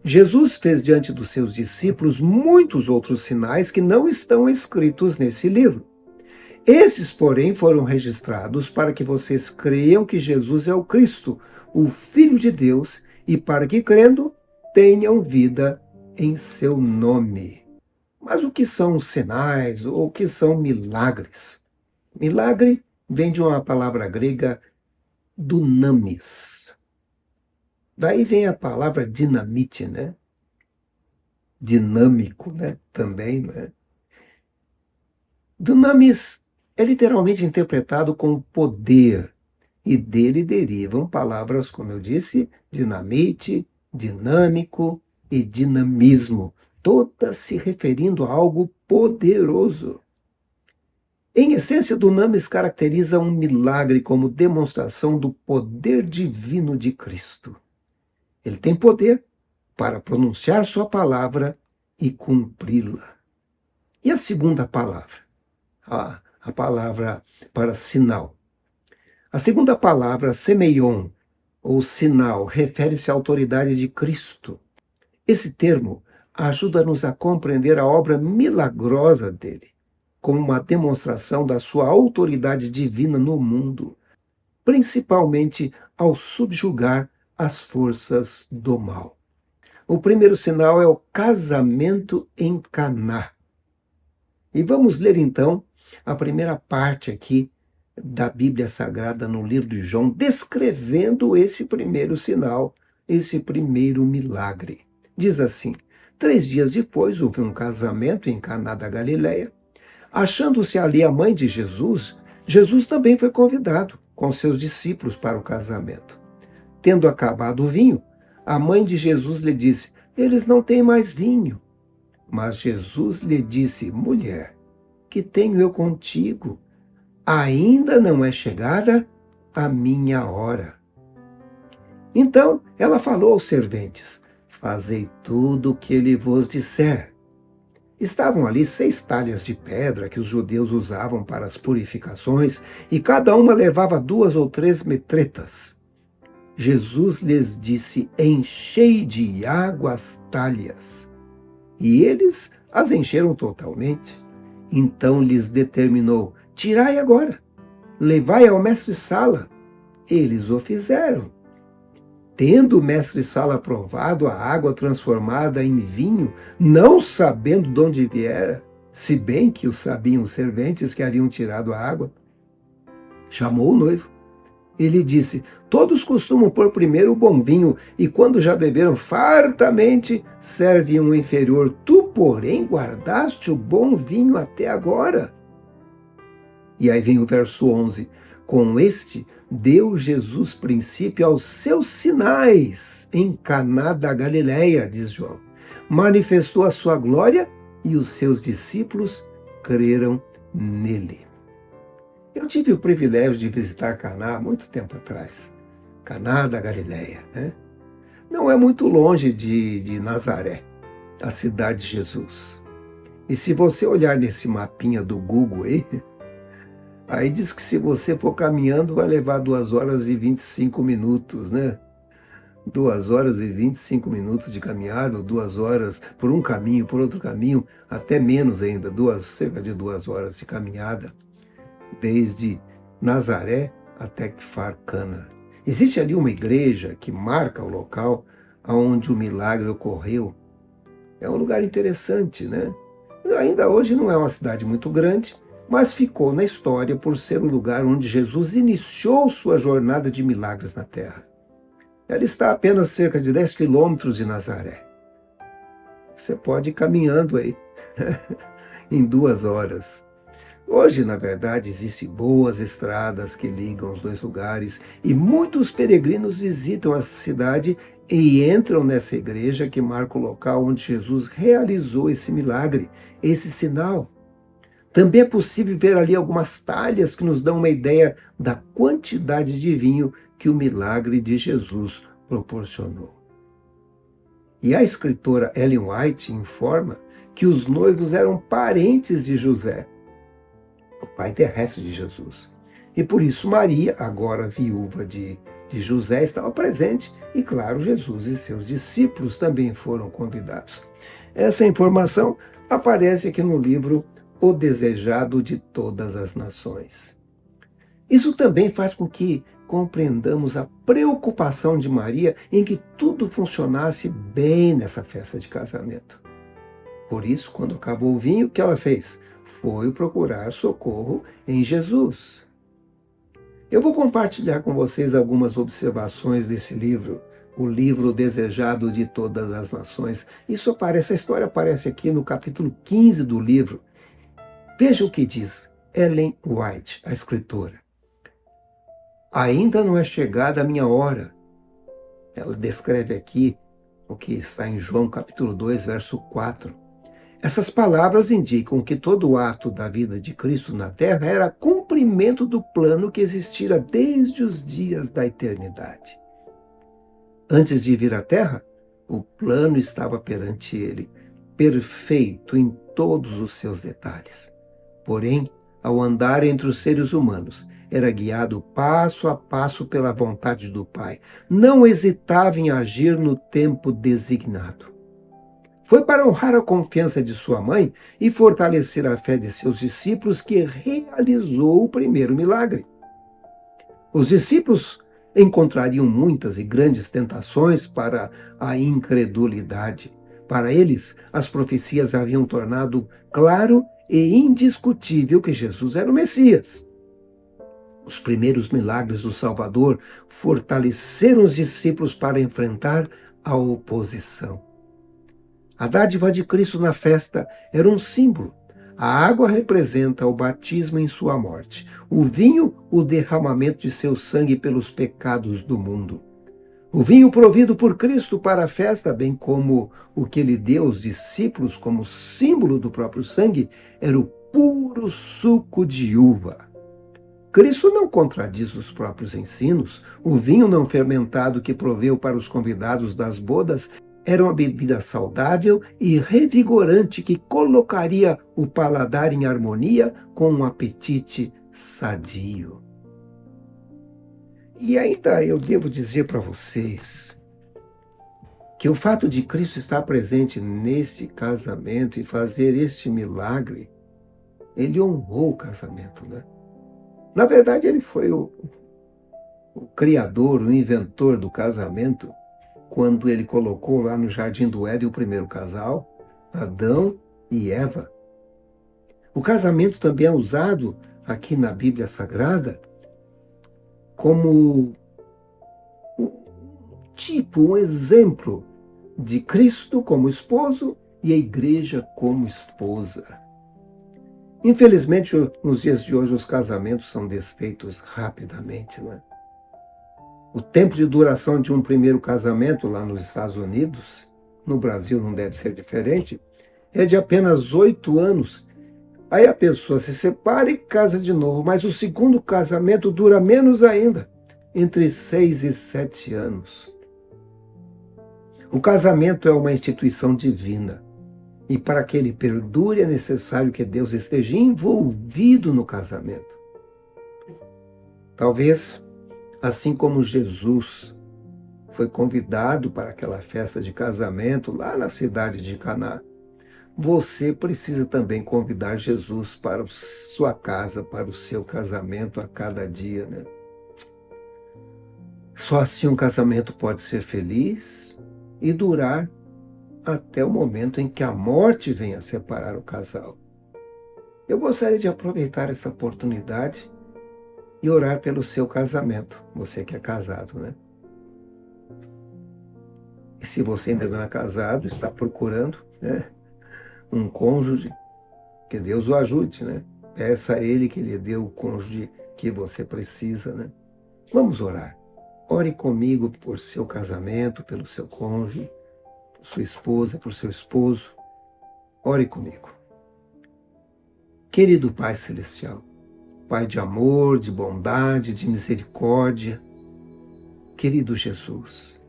Jesus fez diante dos seus discípulos muitos outros sinais que não estão escritos nesse livro. Esses, porém, foram registrados para que vocês creiam que Jesus é o Cristo, o Filho de Deus, e para que, crendo, tenham vida em seu nome. Mas o que são sinais ou o que são milagres? Milagre vem de uma palavra grega dunamis. Daí vem a palavra dinamite, né? Dinâmico, né? Também, né? Dunamis é literalmente interpretado como poder, e dele derivam palavras, como eu disse, dinamite, dinâmico e dinamismo, todas se referindo a algo poderoso. Em essência, dunamis caracteriza um milagre como demonstração do poder divino de Cristo. Ele tem poder para pronunciar sua palavra e cumpri-la. E a segunda palavra? A palavra para sinal. A segunda palavra, semeion, ou sinal, refere-se à autoridade de Cristo. Esse termo ajuda-nos a compreender a obra milagrosa dele, como uma demonstração da sua autoridade divina no mundo, principalmente ao subjugar as forças do mal. O primeiro sinal é o casamento em Caná. E vamos ler então a primeira parte aqui da Bíblia Sagrada no livro de João, descrevendo esse primeiro sinal, esse primeiro milagre. Diz assim: 3 dias depois houve um casamento em Caná da Galileia. Achando-se ali a mãe de Jesus, Jesus também foi convidado com seus discípulos para o casamento. Tendo acabado o vinho, a mãe de Jesus lhe disse: eles não têm mais vinho. Mas Jesus lhe disse: mulher, que tenho eu contigo? Ainda não é chegada a minha hora. Então ela falou aos serventes: fazei tudo o que ele vos disser. Estavam ali 6 talhas de pedra que os judeus usavam para as purificações, e cada uma levava 2 ou 3 metretas. Jesus lhes disse: enchei de água as talhas. E eles as encheram totalmente. Então lhes determinou: tirai agora, levai ao mestre-sala. Eles o fizeram. Tendo o mestre-sala provado a água transformada em vinho, não sabendo de onde viera, se bem que o sabiam os serventes que haviam tirado a água, chamou o noivo. Ele disse: todos costumam pôr primeiro o bom vinho, e quando já beberam fartamente, servem um inferior. Tu, porém, guardaste o bom vinho até agora. E aí vem o verso 11. Com este, deu Jesus princípio aos seus sinais em Caná da Galileia, diz João. Manifestou a sua glória e os seus discípulos creram nele. Eu tive o privilégio de visitar Caná há muito tempo atrás. Caná da Galileia, né? Não é muito longe de Nazaré, a cidade de Jesus. E se você olhar nesse mapinha do Google aí diz que se você for caminhando vai levar 2 horas e 25 minutos, né? 2 horas e 25 minutos de caminhada, ou 2 horas por um caminho, por outro caminho, até menos ainda, cerca de 2 horas de caminhada, desde Nazaré até Kfar-Cana. Existe ali uma igreja que marca o local onde o milagre ocorreu. É um lugar interessante, né? Ainda hoje não é uma cidade muito grande, mas ficou na história por ser o lugar onde Jesus iniciou sua jornada de milagres na terra. Ela está a apenas cerca de 10 quilômetros de Nazaré. Você pode ir caminhando aí em 2 horas. Hoje, na verdade, existem boas estradas que ligam os 2 lugares e muitos peregrinos visitam essa cidade e entram nessa igreja que marca o local onde Jesus realizou esse milagre, esse sinal. Também é possível ver ali algumas talhas que nos dão uma ideia da quantidade de vinho que o milagre de Jesus proporcionou. E a escritora Ellen White informa que os noivos eram parentes de José, o pai terrestre de Jesus. E por isso Maria, agora viúva de de José estava presente e, claro, Jesus e seus discípulos também foram convidados. Essa informação aparece aqui no livro O Desejado de Todas as Nações. Isso também faz com que compreendamos a preocupação de Maria em que tudo funcionasse bem nessa festa de casamento. Por isso, quando acabou o vinho, o que ela fez? Foi procurar socorro em Jesus. Eu vou compartilhar com vocês algumas observações desse livro, o livro desejado de todas as nações. Essa história aparece aqui no capítulo 15 do livro. Veja o que diz Ellen White, a escritora. Ainda não é chegada a minha hora. Ela descreve aqui o que está em João capítulo 2, verso 4. Essas palavras indicam que todo o ato da vida de Cristo na Terra era cumprimento do plano que existira desde os dias da eternidade. Antes de vir à Terra, o plano estava perante ele, perfeito em todos os seus detalhes. Porém, ao andar entre os seres humanos, era guiado passo a passo pela vontade do Pai. Não hesitava em agir no tempo designado. Foi para honrar a confiança de sua mãe e fortalecer a fé de seus discípulos que realizou o primeiro milagre. Os discípulos encontrariam muitas e grandes tentações para a incredulidade. Para eles, as profecias haviam tornado claro e indiscutível que Jesus era o Messias. Os primeiros milagres do Salvador fortaleceram os discípulos para enfrentar a oposição. A dádiva de Cristo na festa era um símbolo. A água representa o batismo em sua morte. O vinho, o derramamento de seu sangue pelos pecados do mundo. O vinho provido por Cristo para a festa, bem como o que ele deu aos discípulos como símbolo do próprio sangue, era o puro suco de uva. Cristo não contradiz os próprios ensinos. O vinho não fermentado que proveu para os convidados das bodas era uma bebida saudável e revigorante que colocaria o paladar em harmonia com um apetite sadio. E ainda eu devo dizer para vocês que o fato de Cristo estar presente nesse casamento e fazer este milagre, ele honrou o casamento, né? Na verdade, ele foi o criador, o inventor do casamento, quando ele colocou lá no Jardim do Éden o primeiro casal, Adão e Eva. O casamento também é usado aqui na Bíblia Sagrada como um exemplo de Cristo como esposo e a igreja como esposa. Infelizmente, nos dias de hoje, os casamentos são desfeitos rapidamente, né? O tempo de duração de um primeiro casamento lá nos Estados Unidos, no Brasil não deve ser diferente, é de apenas 8 anos. Aí a pessoa se separa e casa de novo, mas o segundo casamento dura menos ainda, entre 6 e 7 anos. O casamento é uma instituição divina. E para que ele perdure é necessário que Deus esteja envolvido no casamento. Talvez, assim como Jesus foi convidado para aquela festa de casamento lá na cidade de Caná, você precisa também convidar Jesus para a sua casa, para o seu casamento a cada dia, né? Só assim um casamento pode ser feliz e durar até o momento em que a morte venha separar o casal. Eu gostaria de aproveitar essa oportunidade e orar pelo seu casamento, você que é casado, né? E se você ainda não é casado, está procurando, né, um cônjuge, que Deus o ajude, né? Peça a Ele que lhe dê o cônjuge que você precisa, né? Vamos orar. Ore comigo por seu casamento, pelo seu cônjuge, por sua esposa, por seu esposo. Ore comigo. Querido Pai Celestial, Pai de amor, de bondade, de misericórdia, querido Jesus,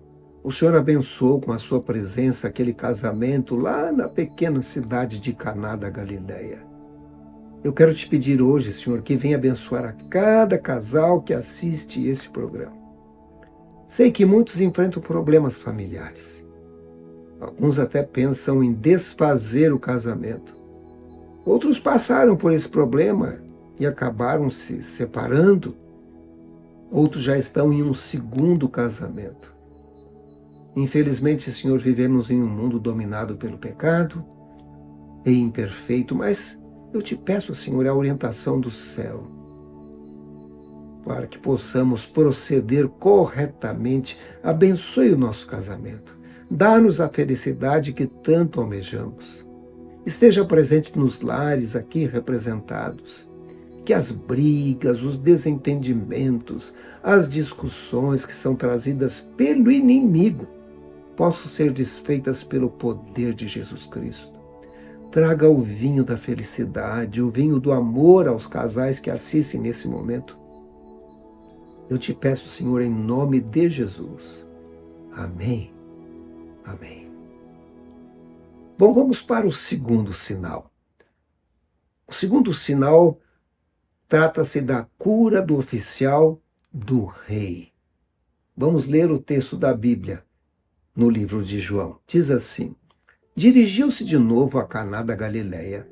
o Senhor abençoou com a sua presença aquele casamento lá na pequena cidade de Caná da Galileia. Eu quero te pedir hoje, Senhor, que venha abençoar a cada casal que assiste esse programa. Sei que muitos enfrentam problemas familiares. Alguns até pensam em desfazer o casamento. Outros passaram por esse problema e acabaram se separando. Outros já estão em um segundo casamento. Infelizmente, Senhor, vivemos em um mundo dominado pelo pecado e imperfeito, mas eu te peço, Senhor, a orientação do céu, para que possamos proceder corretamente. Abençoe o nosso casamento. Dá-nos a felicidade que tanto almejamos. Esteja presente nos lares aqui representados. Que as brigas, os desentendimentos, as discussões que são trazidas pelo inimigo possam ser desfeitas pelo poder de Jesus Cristo. Traga o vinho da felicidade, o vinho do amor aos casais que assistem nesse momento. Eu te peço, Senhor, em nome de Jesus. Amém. Amém. Bom, vamos para o segundo sinal. O segundo sinal trata-se da cura do oficial do rei. Vamos ler o texto da Bíblia no livro de João. Diz assim: Dirigiu-se de novo a Caná da Galileia,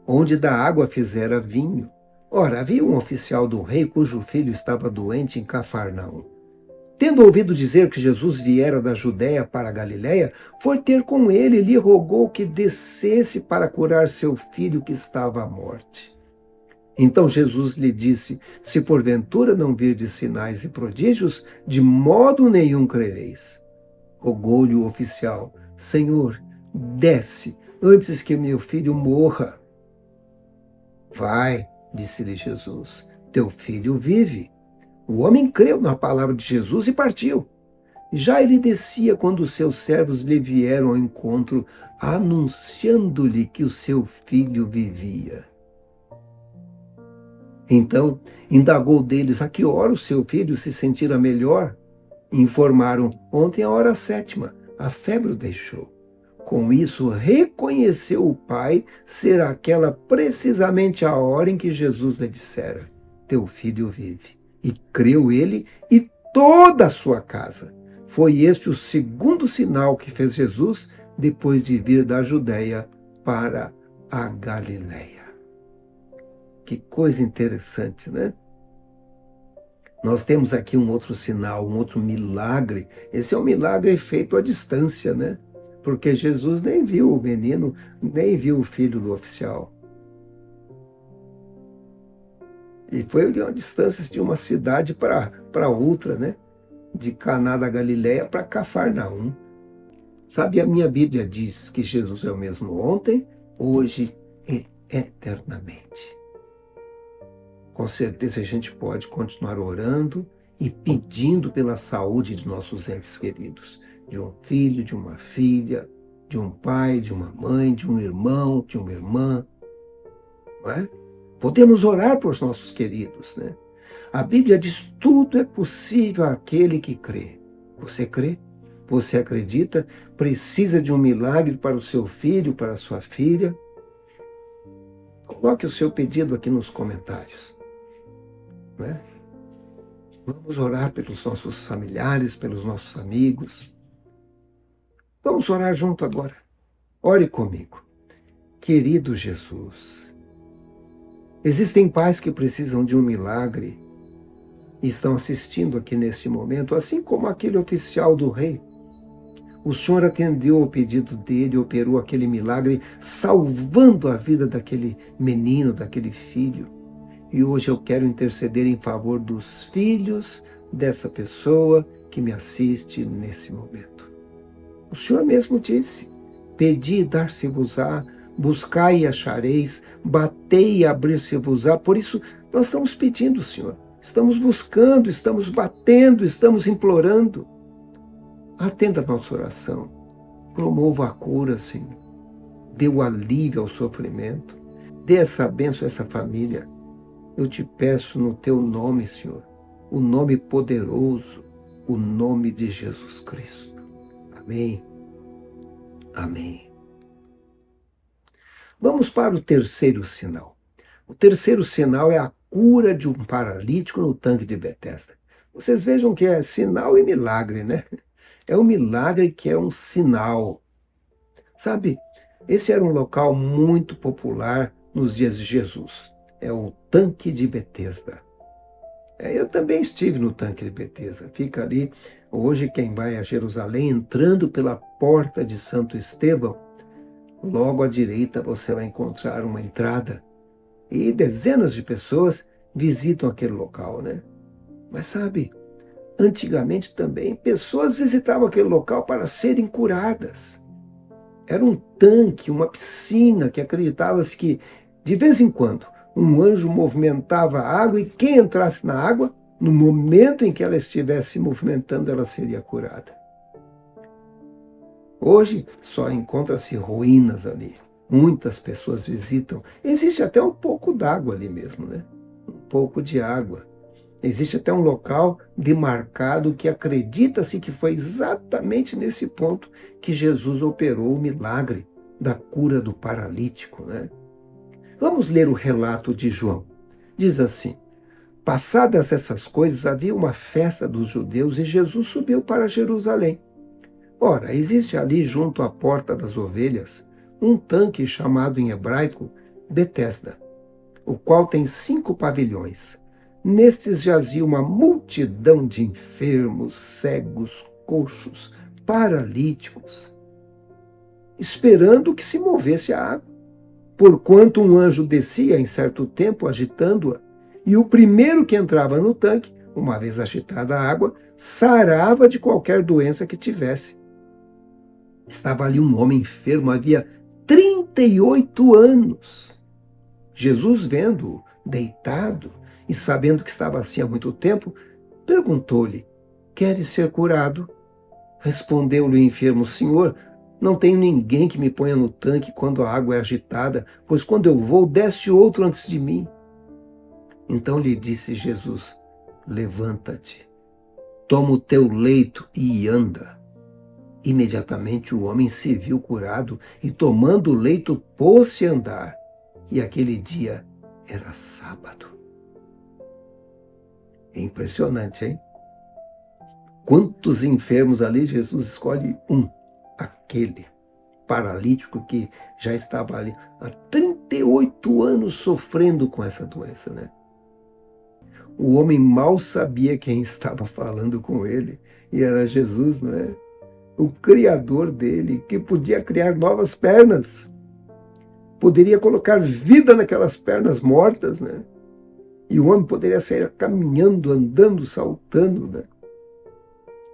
onde da água fizera vinho. Ora, havia um oficial do rei cujo filho estava doente em Cafarnaum. Tendo ouvido dizer que Jesus viera da Judéia para a Galileia, foi ter com ele e lhe rogou que descesse para curar seu filho que estava à morte. Então Jesus lhe disse: Se porventura não virdes sinais e prodígios, de modo nenhum crereis. Rogou-lhe o oficial: Senhor, desce, antes que meu filho morra. Vai, disse-lhe Jesus, teu filho vive. O homem creu na palavra de Jesus e partiu. Já ele descia quando os seus servos lhe vieram ao encontro, anunciando-lhe que o seu filho vivia. Então, indagou deles a que hora o seu filho se sentira melhor. Informaram: ontem, à hora 7ª, a febre o deixou. Com isso, reconheceu o pai ser aquela precisamente a hora em que Jesus lhe dissera: teu filho vive. E creu ele e toda a sua casa. Foi este o segundo sinal que fez Jesus depois de vir da Judéia para a Galileia. Que coisa interessante, né? Nós temos aqui um outro sinal, um outro milagre. Esse é um milagre feito à distância, né? Porque Jesus nem viu o menino, nem viu o filho do oficial. E foi de uma distância de uma cidade para outra, né? De Caná da Galileia para Cafarnaum. Sabe, a minha Bíblia diz que Jesus é o mesmo ontem, hoje e eternamente. Com certeza a gente pode continuar orando e pedindo pela saúde de nossos entes queridos, de um filho, de uma filha, de um pai, de uma mãe, de um irmão, de uma irmã, não é? Podemos orar por nossos queridos, né? A Bíblia diz: tudo é possível àquele que crê. Você crê? Você acredita? Precisa de um milagre para o seu filho, para a sua filha? Coloque o seu pedido aqui nos comentários. Né? Vamos orar pelos nossos familiares, pelos nossos amigos. Vamos orar junto agora. Ore comigo. Querido Jesus, existem pais que precisam de um milagre e estão assistindo aqui neste momento, assim como aquele oficial do rei. O Senhor atendeu ao pedido dele, operou aquele milagre, salvando a vida daquele menino, daquele filho. E hoje eu quero interceder em favor dos filhos dessa pessoa que me assiste nesse momento. O Senhor mesmo disse: pedi e dar-se-vos-á, buscai e achareis, batei e abrir-se-vos-á. Por isso nós estamos pedindo, Senhor. Estamos buscando, estamos batendo, estamos implorando. Atenda a nossa oração. Promova a cura, Senhor. Dê o alívio ao sofrimento. Dê essa bênção a essa família. Eu te peço no teu nome, Senhor, o nome poderoso, o nome de Jesus Cristo. Amém. Amém. Vamos para o terceiro sinal. O terceiro sinal é a cura de um paralítico no tanque de Betesda. Vocês vejam que é sinal e milagre, né? É um milagre que é um sinal. Sabe, esse era um local muito popular nos dias de Jesus. É o tanque de Betesda. Eu também estive no tanque de Betesda. Fica ali, hoje quem vai a Jerusalém, entrando pela porta de Santo Estevão, logo à direita você vai encontrar uma entrada. E dezenas de pessoas visitam aquele local, né? Mas sabe, antigamente também pessoas visitavam aquele local para serem curadas. Era um tanque, uma piscina que acreditava-se que, de vez em quando, um anjo movimentava a água e quem entrasse na água, no momento em que ela estivesse se movimentando, ela seria curada. Hoje só encontra-se ruínas ali. Muitas pessoas visitam. Existe até um pouco d'água ali mesmo, né? Um pouco de água. Existe até um local demarcado que acredita-se que foi exatamente nesse ponto que Jesus operou o milagre da cura do paralítico, né? Vamos ler o relato de João. Diz assim: passadas essas coisas, havia uma festa dos judeus e Jesus subiu para Jerusalém. Ora, existe ali junto à porta das ovelhas um tanque chamado em hebraico Betesda, o qual tem 5 pavilhões. Nestes jazia uma multidão de enfermos, cegos, coxos, paralíticos, esperando que se movesse a água. Porquanto um anjo descia em certo tempo, agitando-a, e o primeiro que entrava no tanque, uma vez agitada a água, sarava de qualquer doença que tivesse. Estava ali um homem enfermo, havia 38 anos. Jesus, vendo-o deitado e sabendo que estava assim há muito tempo, perguntou-lhe: queres ser curado? Respondeu-lhe o enfermo: Senhor, não tenho ninguém que me ponha no tanque quando a água é agitada, pois quando eu vou, desce outro antes de mim. Então lhe disse Jesus: levanta-te, toma o teu leito e anda. Imediatamente o homem se viu curado e, tomando o leito, pôs-se a andar. E aquele dia era sábado. É impressionante, hein? Quantos enfermos ali, Jesus escolhe um, aquele paralítico que já estava ali há 38 anos sofrendo com essa doença, né? O homem mal sabia quem estava falando com ele, e era Jesus, não é? O Criador dele, que podia criar novas pernas, poderia colocar vida naquelas pernas mortas, né? E o homem poderia sair caminhando, andando, saltando, né?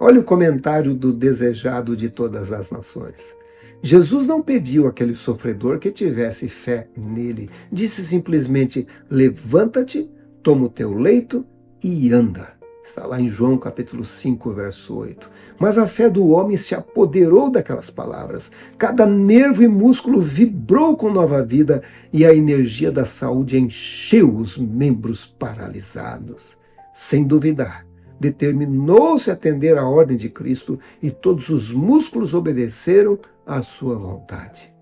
Olha o comentário do desejado de todas as nações. Jesus não pediu àquele sofredor que tivesse fé nele. Disse simplesmente: levanta-te, toma o teu leito e anda. Está lá em João capítulo 5, verso 8. Mas a fé do homem se apoderou daquelas palavras. Cada nervo e músculo vibrou com nova vida e a energia da saúde encheu os membros paralisados. Sem duvidar, determinou-se atender à ordem de Cristo e todos os músculos obedeceram à sua vontade.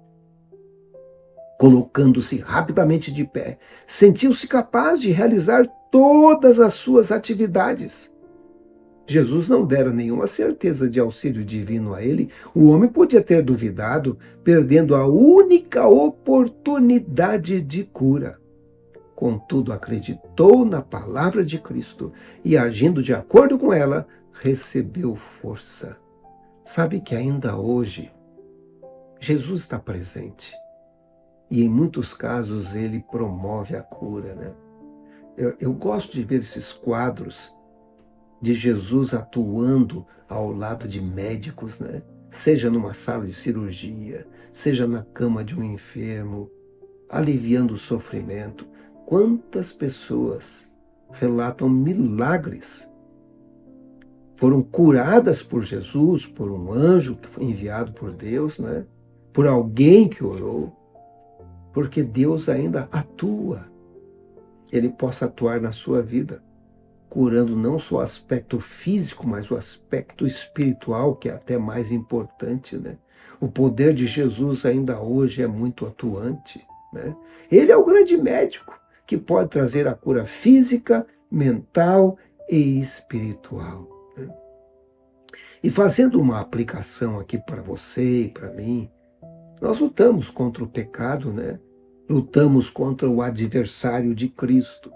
Colocando-se rapidamente de pé, sentiu-se capaz de realizar todas as suas atividades. Jesus não dera nenhuma certeza de auxílio divino a ele. O homem podia ter duvidado, perdendo a única oportunidade de cura. Contudo, acreditou na palavra de Cristo e, agindo de acordo com ela, recebeu força. Sabe que ainda hoje, Jesus está presente. E em muitos casos ele promove a cura, né? Eu gosto de ver esses quadros de Jesus atuando ao lado de médicos, né? Seja numa sala de cirurgia, seja na cama de um enfermo, aliviando o sofrimento. Quantas pessoas relatam milagres? Foram curadas por Jesus, por um anjo que foi enviado por Deus, né? Por alguém que orou. Porque Deus ainda atua. Ele possa atuar na sua vida, curando não só o aspecto físico, mas o aspecto espiritual, que é até mais importante, né? O poder de Jesus ainda hoje é muito atuante, né? Ele é o grande médico que pode trazer a cura física, mental e espiritual. E fazendo uma aplicação aqui para você e para mim, nós lutamos contra o pecado, né? Lutamos contra o adversário de Cristo.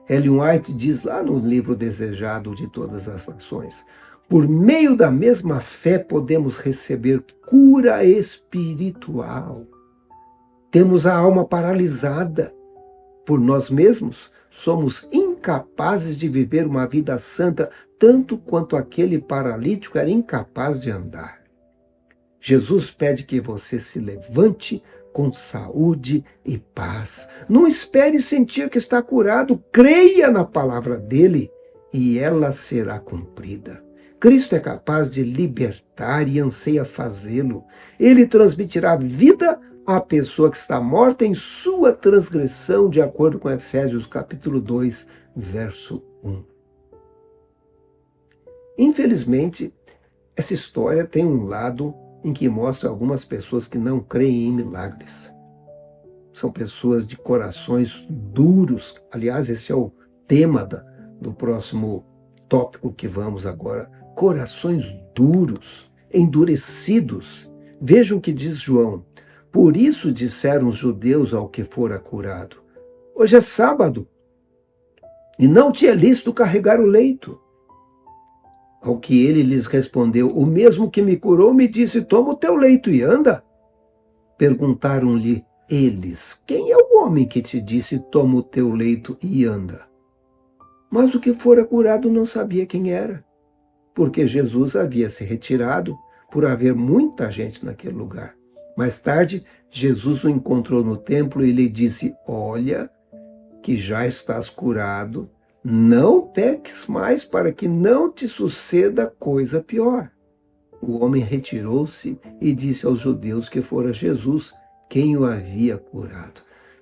Ellen White diz lá no livro Desejado de Todas as Nações: por meio da mesma fé podemos receber cura espiritual. Temos a alma paralisada por nós mesmos, somos incapazes de viver uma vida santa, tanto quanto aquele paralítico era incapaz de andar. Jesus pede que você se levante com saúde e paz. Não espere sentir que está curado, creia na palavra dele e ela será cumprida. Cristo é capaz de libertar e anseia fazê-lo. Ele transmitirá vida à pessoa que está morta em sua transgressão, de acordo com Efésios capítulo 2, verso 1. Infelizmente, essa história tem um lado em que mostra algumas pessoas que não creem em milagres. São pessoas de corações duros. Aliás, esse é o tema do próximo tópico que vamos agora. Corações duros, endurecidos. Vejam o que diz João. Por isso disseram os judeus ao que fora curado: hoje é sábado, e não te é lícito carregar o leito. Ao que ele lhes respondeu: o mesmo que me curou me disse: toma o teu leito e anda. Perguntaram-lhe eles: quem é o homem que te disse: toma o teu leito e anda? Mas o que fora curado não sabia quem era, porque Jesus havia se retirado por haver muita gente naquele lugar. Mais tarde, Jesus o encontrou no templo e lhe disse: olha, que já estás curado, não peques mais para que não te suceda coisa pior. O homem retirou-se e disse aos judeus que fora Jesus quem o havia curado.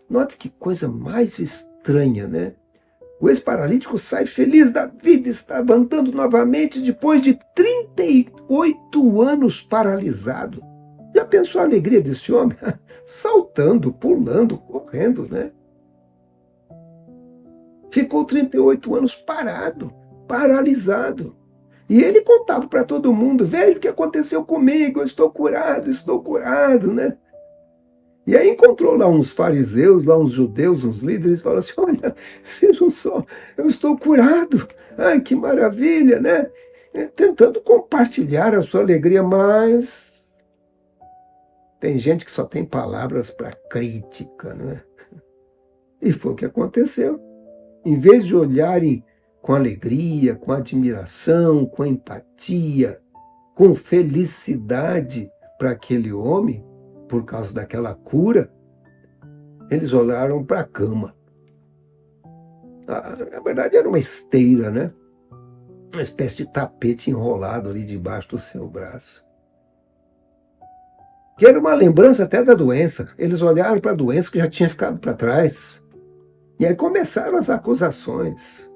Note que coisa mais estranha, né? O ex-paralítico sai feliz da vida, estava andando novamente depois de 38 anos paralisado. Já pensou a alegria desse homem? Saltando, pulando, correndo, né? Ficou 38 anos parado, paralisado. E ele contava para todo mundo: veja o que aconteceu comigo, eu estou curado, né? E aí encontrou lá uns fariseus, lá uns judeus, uns líderes, e falaram assim: olha, vejam só, eu estou curado, ai que maravilha, né? Tentando compartilhar a sua alegria, mas tem gente que só tem palavras para crítica, né? E foi o que aconteceu. Em vez de olharem com alegria, com admiração, com empatia, com felicidade para aquele homem, por causa daquela cura, eles olharam para a cama. Na verdade, era uma esteira, né? Uma espécie de tapete enrolado ali debaixo do seu braço. Que era uma lembrança até da doença. Eles olharam para a doença que já tinha ficado para trás. E aí começaram as acusações.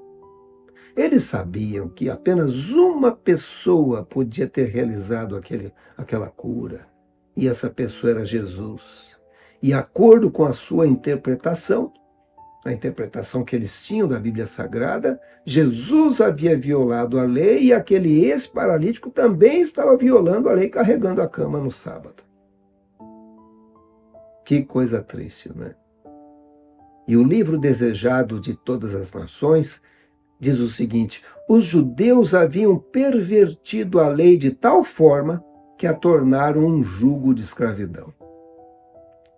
Eles sabiam que apenas uma pessoa podia ter realizado aquela cura. E essa pessoa era Jesus. E, de acordo com a sua interpretação, a interpretação que eles tinham da Bíblia Sagrada, Jesus havia violado a lei e aquele ex-paralítico também estava violando a lei, carregando a cama no sábado. Que coisa triste, né? E o livro Desejado de Todas as Nações diz o seguinte: os judeus haviam pervertido a lei de tal forma que a tornaram um jugo de escravidão.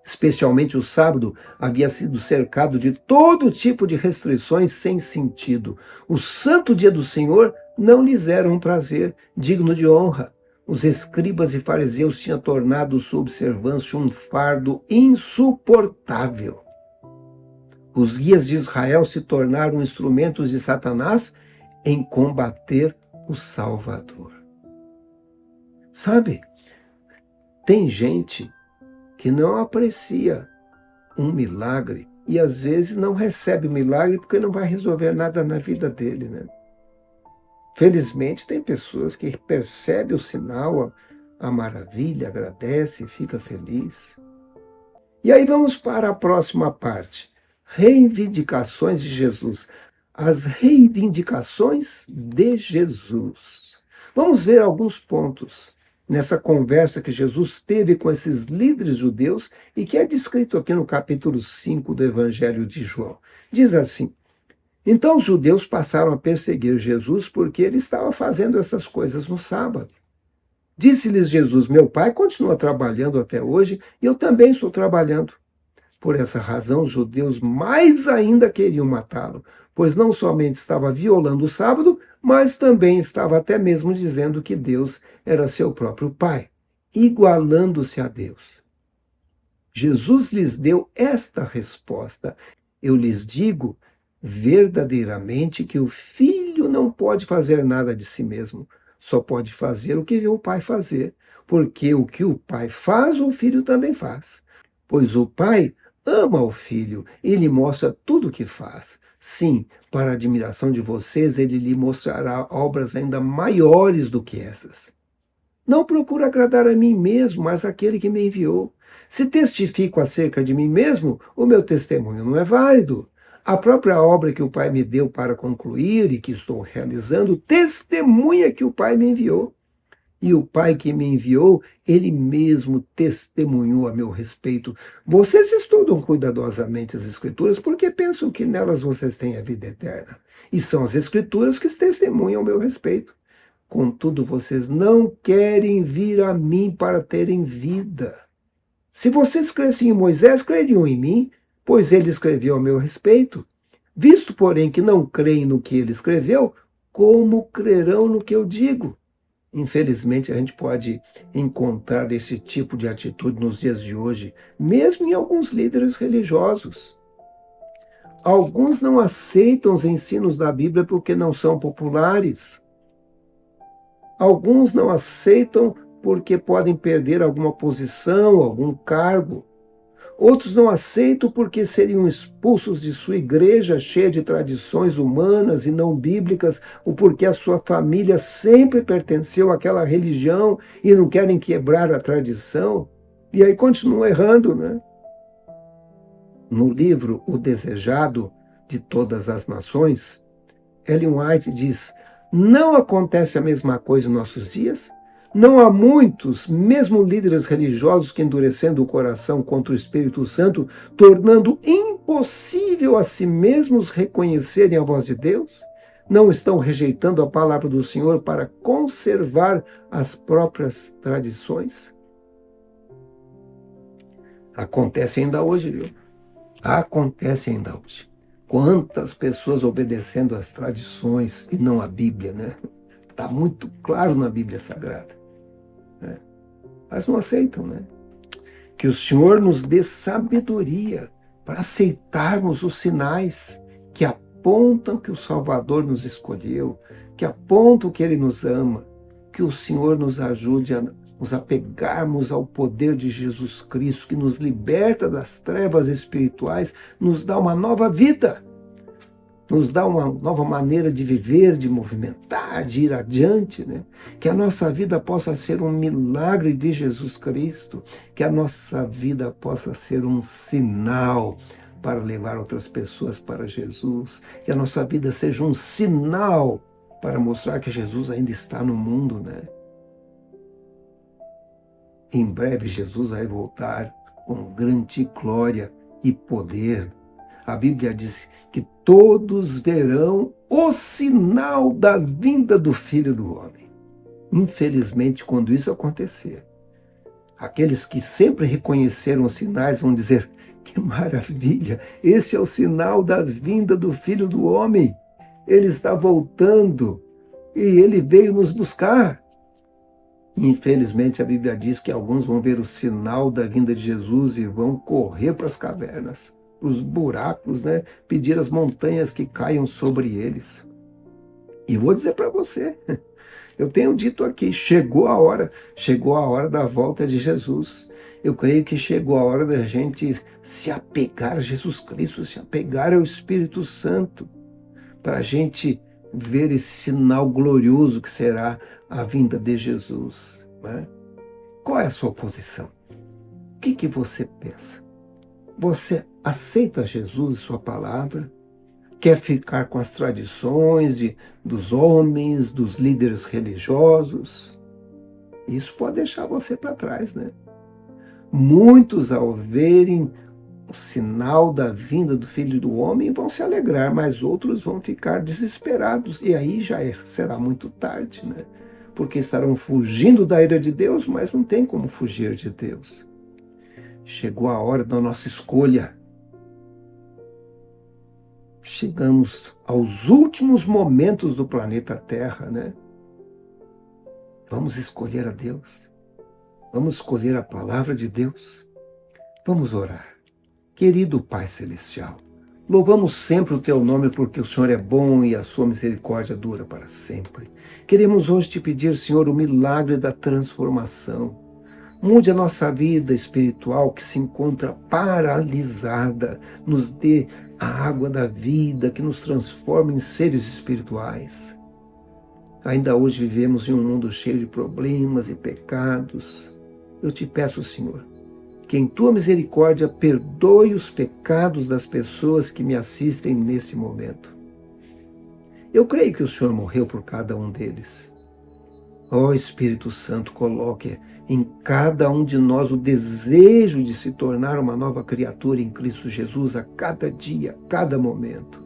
Especialmente o sábado havia sido cercado de todo tipo de restrições sem sentido. O santo dia do Senhor não lhes era um prazer digno de honra. Os escribas e fariseus tinham tornado sua observância um fardo insuportável. Os guias de Israel se tornaram instrumentos de Satanás em combater o Salvador. Sabe, tem gente que não aprecia um milagre e às vezes não recebe o milagre porque não vai resolver nada na vida dele, né? Felizmente tem pessoas que percebem o sinal, a maravilha, agradece, fica feliz. E aí vamos para a próxima parte. Reivindicações de Jesus. as reivindicações de Jesus. Vamos ver alguns pontos nessa conversa que Jesus teve com esses líderes judeus e que é descrito aqui no capítulo 5 do Evangelho de João. Diz assim: então os judeus passaram a perseguir Jesus porque ele estava fazendo essas coisas no sábado. Disse-lhes Jesus: meu pai continua trabalhando até hoje e eu também estou trabalhando. Por essa razão, os judeus mais ainda queriam matá-lo, pois não somente estava violando o sábado, mas também estava até mesmo dizendo que Deus era seu próprio pai, igualando-se a Deus. Jesus lhes deu esta resposta: eu lhes digo verdadeiramente que o filho não pode fazer nada de si mesmo, só pode fazer o que vê o pai fazer, porque o que o pai faz, o filho também faz. Pois o pai ama o filho e lhe mostra tudo o que faz. Sim, para a admiração de vocês, ele lhe mostrará obras ainda maiores do que essas. Não procuro agradar a mim mesmo, mas aquele que me enviou. Se testifico acerca de mim mesmo, o meu testemunho não é válido. A própria obra que o Pai me deu para concluir e que estou realizando testemunha que o Pai me enviou. E o Pai que me enviou, ele mesmo testemunhou a meu respeito. Vocês estudam cuidadosamente as Escrituras porque pensam que nelas vocês têm a vida eterna. E são as Escrituras que testemunham a meu respeito. Contudo, vocês não querem vir a mim para terem vida. Se vocês crescem em Moisés, creriam em mim, pois ele escreveu a meu respeito. Visto, porém, que não creem no que ele escreveu, como crerão no que eu digo? Infelizmente, a gente pode encontrar esse tipo de atitude nos dias de hoje, mesmo em alguns líderes religiosos. Alguns não aceitam os ensinos da Bíblia porque não são populares. Alguns não aceitam porque podem perder alguma posição, algum cargo. Outros não aceitam porque seriam expulsos de sua igreja cheia de tradições humanas e não bíblicas, ou porque a sua família sempre pertenceu àquela religião e não querem quebrar a tradição. E aí continuam errando, né? No livro O Desejado de Todas as Nações, Ellen White diz: não acontece a mesma coisa em nossos dias? Não há muitos, mesmo líderes religiosos, que endurecendo o coração contra o Espírito Santo, tornando impossível a si mesmos reconhecerem a voz de Deus? Não estão rejeitando a palavra do Senhor para conservar as próprias tradições? Acontece ainda hoje, viu? Acontece ainda hoje. Quantas pessoas obedecendo às tradições e não à Bíblia, né? Está muito claro na Bíblia Sagrada, né? Mas não aceitam, né? Que o Senhor nos dê sabedoria para aceitarmos os sinais que apontam que o Salvador nos escolheu, que apontam que Ele nos ama, que o Senhor nos ajude a nos apegarmos ao poder de Jesus Cristo, que nos liberta das trevas espirituais, nos dá uma nova vida, nos dá uma nova maneira de viver, de movimentar, de ir adiante, né? Que a nossa vida possa ser um milagre de Jesus Cristo, que a nossa vida possa ser um sinal para levar outras pessoas para Jesus, que a nossa vida seja um sinal para mostrar que Jesus ainda está no mundo, né? Em breve Jesus vai voltar com grande glória e poder. A Bíblia diz que todos verão o sinal da vinda do Filho do Homem. Infelizmente, quando isso acontecer, aqueles que sempre reconheceram os sinais vão dizer: que maravilha, esse é o sinal da vinda do Filho do Homem. Ele está voltando e ele veio nos buscar. Infelizmente, a Bíblia diz que alguns vão ver o sinal da vinda de Jesus e vão correr para as cavernas, para os buracos, né? Pedir às montanhas que caiam sobre eles. E vou dizer para você, eu tenho dito aqui, chegou a hora da volta de Jesus. Eu creio que chegou a hora da gente se apegar a Jesus Cristo, se apegar ao Espírito Santo, para a gente ver esse sinal glorioso que será a vinda de Jesus, né? Qual é a sua posição? O que você pensa? Você aceita Jesus e sua palavra? quer ficar com as tradições dos homens, dos líderes religiosos. Isso pode deixar você para trás, né? Muitos, ao verem o sinal da vinda do Filho do Homem, vão se alegrar, mas outros vão ficar desesperados. E aí será muito tarde, né? Porque estarão fugindo da ira de Deus, mas não tem como fugir de Deus. Chegou a hora da nossa escolha. Chegamos aos últimos momentos do planeta Terra, né? Vamos escolher a Deus. Vamos escolher a palavra de Deus. Vamos orar. Querido Pai Celestial, louvamos sempre o Teu nome porque o Senhor é bom e a Sua misericórdia dura para sempre. Queremos hoje te pedir, Senhor, o milagre da transformação. Mude a nossa vida espiritual que se encontra paralisada. Nos dê a água da vida que nos transforma em seres espirituais. Ainda hoje vivemos em um mundo cheio de problemas e pecados. Eu te peço, Senhor, que em Tua misericórdia perdoe os pecados das pessoas que me assistem nesse momento. Eu creio que o Senhor morreu por cada um deles. Ó Espírito Santo, coloque em cada um de nós o desejo de se tornar uma nova criatura em Cristo Jesus a cada dia, a cada momento.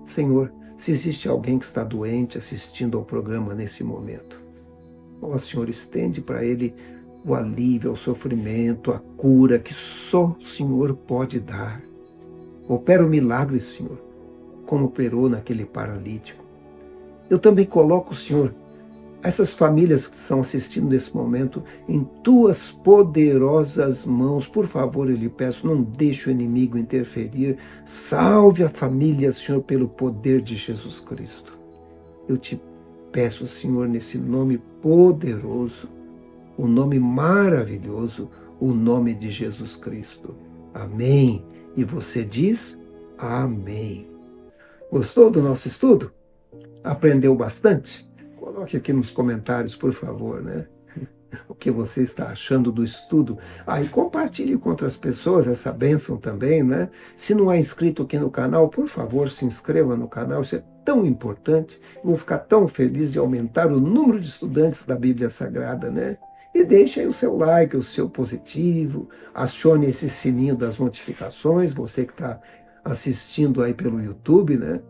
Senhor, se existe alguém que está doente assistindo ao programa nesse momento, ó Senhor, estende para ele o alívio ao sofrimento, a cura que só o Senhor pode dar. Opera o milagre, Senhor, como operou naquele paralítico. Eu também coloco, Senhor, essas famílias que estão assistindo nesse momento em Tuas poderosas mãos. Por favor, eu lhe peço, não deixe o inimigo interferir. Salve a família, Senhor, pelo poder de Jesus Cristo. Eu te peço, Senhor, nesse nome poderoso, o nome maravilhoso, o nome de Jesus Cristo. Amém. E você diz amém. Gostou do nosso estudo? Aprendeu bastante? Coloque aqui nos comentários, por favor, né? O que você está achando do estudo. E compartilhe com outras pessoas essa bênção também, né? Se não é inscrito aqui no canal, por favor, se inscreva no canal. Isso é tão importante. Eu vou ficar tão feliz de aumentar o número de estudantes da Bíblia Sagrada, né? E deixe aí o seu like, o seu positivo. Acione esse sininho das notificações, você que está assistindo aí pelo YouTube, né?